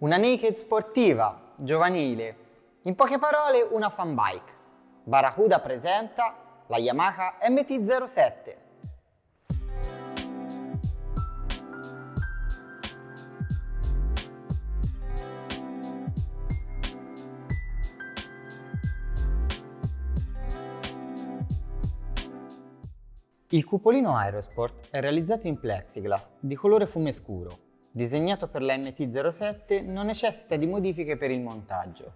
Una naked sportiva, giovanile. In poche parole, una fan bike. Barracuda presenta la Yamaha MT-07. Il cupolino Aerosport è realizzato in plexiglass di colore fume scuro. Disegnato per la MT-07, non necessita di modifiche per il montaggio.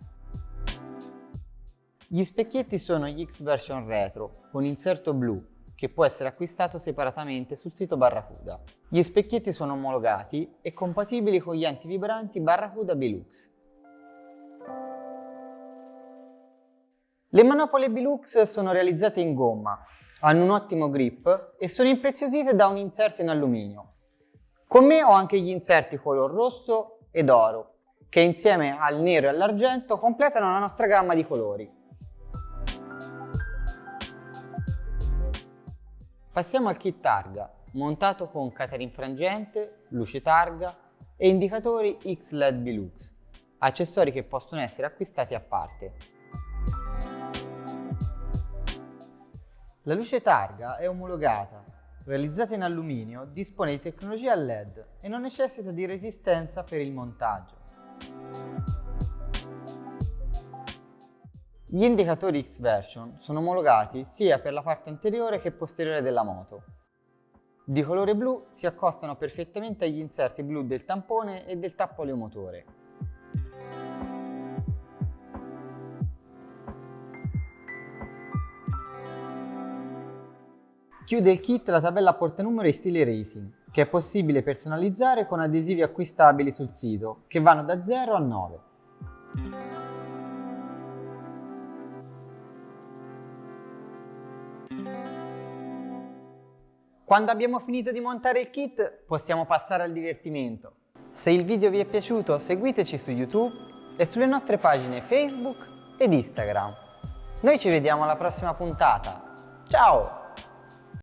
Gli specchietti sono gli X-Version Retro con inserto blu che può essere acquistato separatamente sul sito Barracuda. Gli specchietti sono omologati e compatibili con gli antivibranti Barracuda Bilux. Le manopole Bilux sono realizzate in gomma, hanno un ottimo grip e sono impreziosite da un inserto in alluminio. Con me ho anche gli inserti color rosso ed oro, che insieme al nero e all'argento completano la nostra gamma di colori. Passiamo al kit targa, montato con catering frangente, luce targa e indicatori X-LED Bilux, accessori che possono essere acquistati a parte. La luce targa è omologata, realizzata in alluminio, dispone di tecnologia LED e non necessita di resistenza per il montaggio. Gli indicatori X-Version sono omologati sia per la parte anteriore che posteriore della moto. Di colore blu si accostano perfettamente agli inserti blu del tampone e del tappo oleomotore. Chiude il kit la tabella portanumero in stile racing, che è possibile personalizzare con adesivi acquistabili sul sito, che vanno da 0 a 9. Quando abbiamo finito di montare il kit, possiamo passare al divertimento. Se il video vi è piaciuto, seguiteci su YouTube e sulle nostre pagine Facebook ed Instagram. Noi ci vediamo alla prossima puntata. Ciao!